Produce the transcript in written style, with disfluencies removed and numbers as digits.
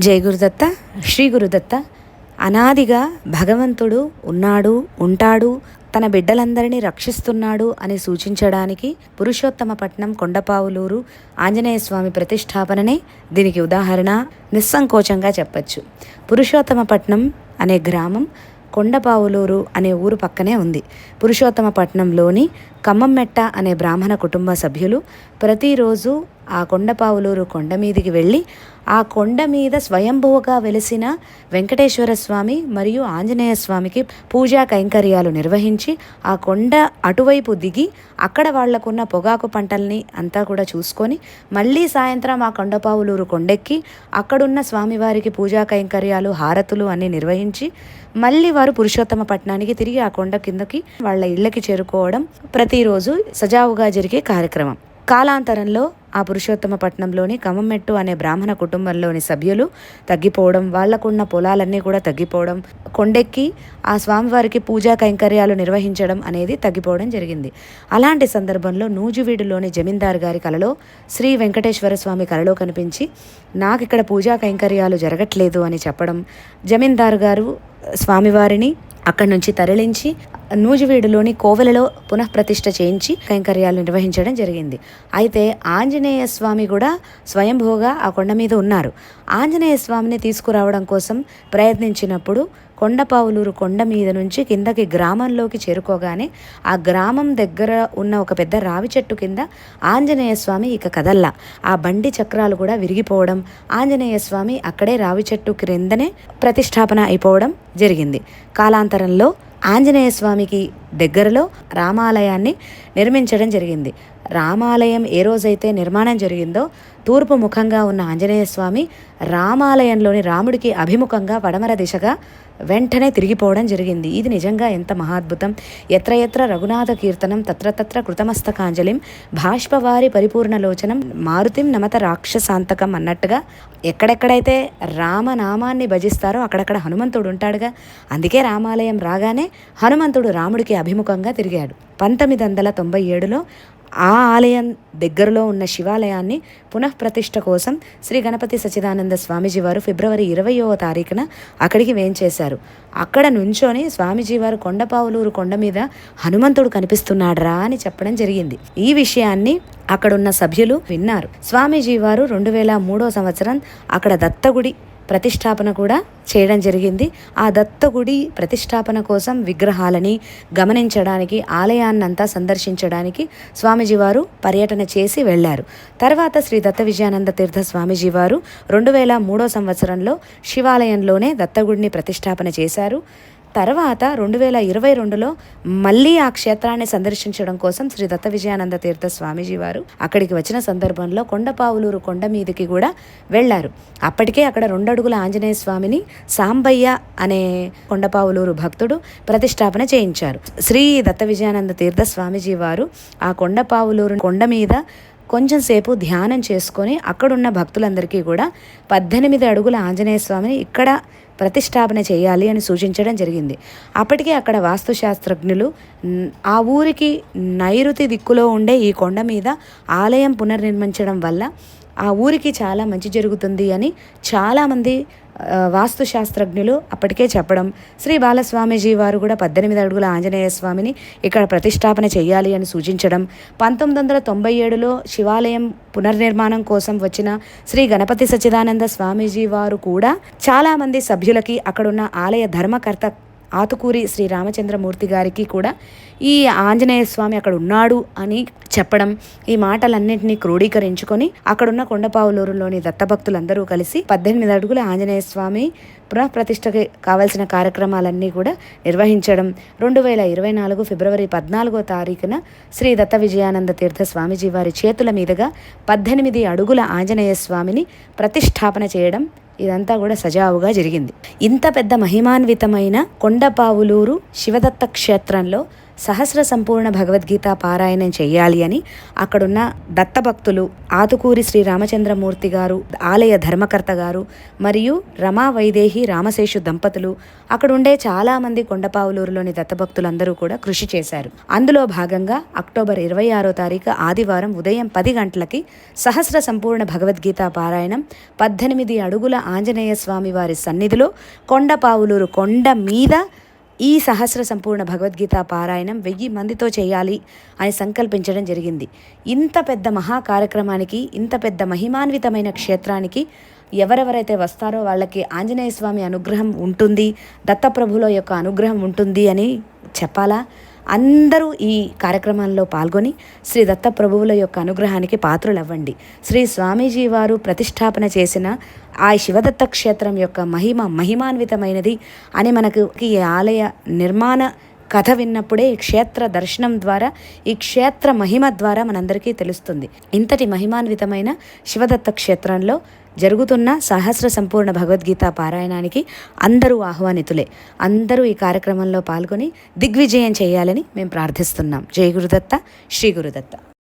జై గురుదత్త. శ్రీ గురుదత్త. అనాదిగా భగవంతుడు ఉన్నాడు, ఉంటాడు, తన బిడ్డలందరినీ రక్షిస్తున్నాడు అని సూచించడానికి పురుషోత్తమపట్నం కొండపావులూరు ఆంజనేయస్వామి ప్రతిష్టాపననే దీనికి ఉదాహరణ నిస్సంకోచంగా చెప్పచ్చు. పురుషోత్తమపట్నం అనే గ్రామం కొండపావులూరు అనే ఊరు పక్కనే ఉంది. పురుషోత్తమపట్నంలోని కమ్మమ్మెట్ట అనే బ్రాహ్మణ కుటుంబ సభ్యులు ప్రతిరోజు ఆ కొండపావులూరు కొండ మీదికి వెళ్ళి ఆ కొండ మీద స్వయంభూగా వెలిసిన వెంకటేశ్వర స్వామి మరియు ఆంజనేయ స్వామికి పూజా కైంకర్యాలు నిర్వహించి ఆ కొండ అటువైపు దిగి అక్కడ వాళ్లకున్న పొగాకు పంటల్ని అంతా కూడా చూసుకొని మళ్ళీ సాయంత్రం ఆ కొండపావులూరు కొండెక్కి అక్కడున్న స్వామివారికి పూజా కైంకర్యాలు హారతులు అన్నీ నిర్వహించి మళ్ళీ వారు పురుషోత్తమపట్నానికి తిరిగి ఆ కొండ కిందకి వాళ్ళ ఇళ్ళకి చేరుకోవడం ప్రతిరోజు సజావుగా జరిగే కార్యక్రమం. కాలాంతరంలో ఆ పురుషోత్తమపట్నంలోని కమ్మమెట్టు అనే బ్రాహ్మణ కుటుంబంలోని సభ్యులు తగ్గిపోవడం, వాళ్లకున్న పొలాలన్నీ కూడా తగ్గిపోవడం, కొండెక్కి ఆ స్వామివారికి పూజా కైంకర్యాలు నిర్వహించడం అనేది తగ్గిపోవడం జరిగింది. అలాంటి సందర్భంలో నూజివీడులోని జమీందార్ గారి కలలో శ్రీ వెంకటేశ్వర స్వామి కలలో కనిపించి నాకు ఇక్కడ పూజా కైంకర్యాలు జరగట్లేదు అని చెప్పడం, జమీందార్ గారు స్వామివారిని అక్కడి నుంచి తరలించి నూజివీడులోని కోవెలలో పునఃప్రతిష్ఠ చేయించి కైంకర్యాలు నిర్వహించడం జరిగింది. అయితే ఆంజనేయ స్వామి కూడా స్వయంభూగా ఆ కొండ మీద ఉన్నారు. ఆంజనేయ స్వామిని తీసుకురావడం కోసం ప్రయత్నించినప్పుడు కొండపావులూరు కొండ మీద నుంచి కిందకి గ్రామంలోకి చేరుకోగానే ఆ గ్రామం దగ్గర ఉన్న ఒక పెద్ద రావి చెట్టు కింద ఆంజనేయ స్వామి ఇక కదల్లా. ఆ బండి చక్రాలు కూడా విరిగిపోవడం, ఆంజనేయ స్వామి అక్కడే రావి చెట్టు క్రిందనే ప్రతిష్టాపన అయిపోవడం జరిగింది. కాలాంతరంలో ఆంజనేయ స్వామికి దగ్గరలో రామాలయాన్ని నిర్మించడం జరిగింది. రామాలయం ఏ రోజైతే నిర్మాణం జరిగిందో తూర్పు ముఖంగా ఉన్న ఆంజనేయ స్వామి రామాలయంలోని రాముడికి అభిముఖంగా పడమర దిశగా వెంటనే తిరిగిపోవడం జరిగింది. ఇది నిజంగా ఎంత మహాద్భుతం. ఎత్ర ఎత్ర రఘునాథ కీర్తనం తత్ర తత్ర కృతమస్తకాంజలిం భాష్పవారి పరిపూర్ణలోచనం మారుతిం నమత రాక్షసాంతకం అన్నట్టుగా ఎక్కడెక్కడైతే రామనామాన్ని భజిస్తారో అక్కడక్కడ హనుమంతుడు ఉంటాడుగా. అందుకే రామాలయం రాగానే హనుమంతుడు రాముడికి అభిముఖంగా తిరిగాడు. 1997లో ఆ ఆలయం దగ్గరలో ఉన్న శివాలయాన్ని పునఃప్రతిష్ఠ కోసం శ్రీ గణపతి సచ్చిదానంద స్వామీజీ వారు ఫిబ్రవరి 20వ తారీఖున అక్కడికి వేంచేశారు. అక్కడ నుంచొని స్వామీజీ వారు కొండపావులూరు కొండ మీద హనుమంతుడు కనిపిస్తున్నాడ్రా అని చెప్పడం జరిగింది. ఈ విషయాన్ని అక్కడున్న సభ్యులు విన్నారు. స్వామీజీ వారు 2003 సంవత్సరం అక్కడ దత్తగుడి ప్రతిష్టాపన కూడా చేయడం జరిగింది. ఆ దత్తగుడి ప్రతిష్టాపన కోసం విగ్రహాలని గమనించడానికి ఆలయాన్నంతా సందర్శించడానికి స్వామీజీ వారు పర్యటన చేసి వెళ్ళారు. తర్వాత శ్రీ దత్త విజయానంద తీర్థ స్వామీజీ వారు 2003 సంవత్సరంలో శివాలయంలోనే దత్తగుడిని ప్రతిష్టాపన చేశారు. తర్వాత 2022లో మళ్ళీ ఆ క్షేత్రాన్ని సందర్శించడం కోసం శ్రీ దత్త విజయానంద తీర్థ స్వామీజీ వారు అక్కడికి వచ్చిన సందర్భంలో కొండపావులూరు కొండ మీదకి కూడా వెళ్ళారు. అప్పటికే అక్కడ 2 అడుగుల ఆంజనేయ స్వామిని సాంబయ్య అనే కొండపావులూరు భక్తుడు ప్రతిష్టాపన చేయించారు. శ్రీ దత్త విజయానంద తీర్థ స్వామీజీ వారు ఆ కొండపావులూరు కొండ మీద కొంచెం సేపు ధ్యానం చేసుకొని అక్కడున్న భక్తులందరికీ కూడా 18 అడుగుల ఆంజనేయ స్వామిని ఇక్కడ ప్రతిష్టాపన చేయాలి అని సూచించడం జరిగింది. అప్పటికే అక్కడ వాస్తుశాస్త్రజ్ఞులు ఆ ఊరికి నైరుతి దిక్కులో ఉండే ఈ కొండ మీద ఆలయం పునర్నిర్మించడం వల్ల ఆ ఊరికి చాలా మంచి జరుగుతుంది అని చాలామంది వాస్తుశాస్త్రజ్ఞులు అప్పటికే చెప్పడం, శ్రీ బాలస్వామీజీ వారు కూడా 18 అడుగుల ఆంజనేయ స్వామిని ఇక్కడ ప్రతిష్టాపన చేయాలి అని సూచించడం, 1997లో శివాలయం పునర్నిర్మాణం కోసం వచ్చిన శ్రీ గణపతి సచ్చిదానంద స్వామీజీ వారు కూడా చాలామంది సభ్యులకి అక్కడున్న ఆలయ ధర్మకర్త ఆతుకూరి శ్రీ రామచంద్రమూర్తి గారికి కూడా ఈ ఆంజనేయ స్వామి అక్కడ ఉన్నాడు అని చెప్పడం, ఈ మాటలన్నింటినీ క్రోడీకరించుకొని అక్కడున్న కొండపావులూరులోని దత్తభక్తులందరూ కలిసి 18 అడుగుల ఆంజనేయ స్వామి పునఃప్రతిష్టకి కావాల్సిన కార్యక్రమాలన్నీ కూడా నిర్వహించడం. 2024 ఫిబ్రవరి 14వ తారీఖున శ్రీ దత్త విజయానంద తీర్థ స్వామీజీ వారి చేతుల మీదుగా 18 అడుగుల ఆంజనేయ స్వామిని ప్రతిష్టాపన చేయడం, ఇదంతా కూడా సజావుగా జరిగింది. ఇంత పెద్ద మహిమాన్వితమైన కొండపావులూరు శివదత్త క్షేత్రంలో సహస్ర సంపూర్ణ భగవద్గీత పారాయణం చేయాలి అని అక్కడున్న దత్తభక్తులు, ఆతుకూరి శ్రీ రామచంద్రమూర్తి గారు, ఆలయ ధర్మకర్త గారు మరియు రమా వైదేహి రామశేషు దంపతులు, అక్కడుండే చాలామంది కొండపావులూరులోని దత్తభక్తులందరూ కూడా కృషి చేశారు. అందులో భాగంగా అక్టోబర్ 26వ తారీఖు ఆదివారం ఉదయం 10 గంటలకి సహస్ర సంపూర్ణ భగవద్గీత పారాయణం 18 అడుగుల ఆంజనేయ స్వామి వారి సన్నిధిలో కొండపావులూరు కొండ మీద ఈ సహస్ర సంపూర్ణ భగవద్గీత పారాయణం 1000 మందితో చేయాలి అని సంకల్పించడం జరిగింది. ఇంత పెద్ద మహా కార్యక్రమానికి, ఇంత పెద్ద మహిమాన్వితమైన క్షేత్రానికి ఎవరెవరైతే వస్తారో వాళ్ళకి ఆంజనేయ స్వామి అనుగ్రహం ఉంటుంది, దత్తప్రభుల యొక్క అనుగ్రహం ఉంటుంది అని చెప్పాలా? అందరూ ఈ కార్యక్రమంలో పాల్గొని శ్రీ దత్తప్రభువుల యొక్క అనుగ్రహానికి పాత్రులవ్వండి. శ్రీ స్వామీజీ వారు ప్రతిష్టాపన చేసిన ఆ శివదత్త క్షేత్రం యొక్క మహిమాన్వితమైనది అని మనకు ఈ ఆలయ నిర్మాణ కథ విన్నప్పుడే ఈ క్షేత్ర దర్శనం ద్వారా, ఈ క్షేత్ర మహిమ ద్వారా మనందరికీ తెలుస్తుంది. ఇంతటి మహిమాన్వితమైన శివదత్త క్షేత్రంలో జరుగుతున్న సహస్ర సంపూర్ణ భగవద్గీత పారాయణానికి అందరూ ఆహ్వానితులే. అందరూ ఈ కార్యక్రమంలో పాల్గొని దిగ్విజయం చేయాలని మేము ప్రార్థిస్తున్నాం. జై గురుదత్త, శ్రీ గురుదత్త.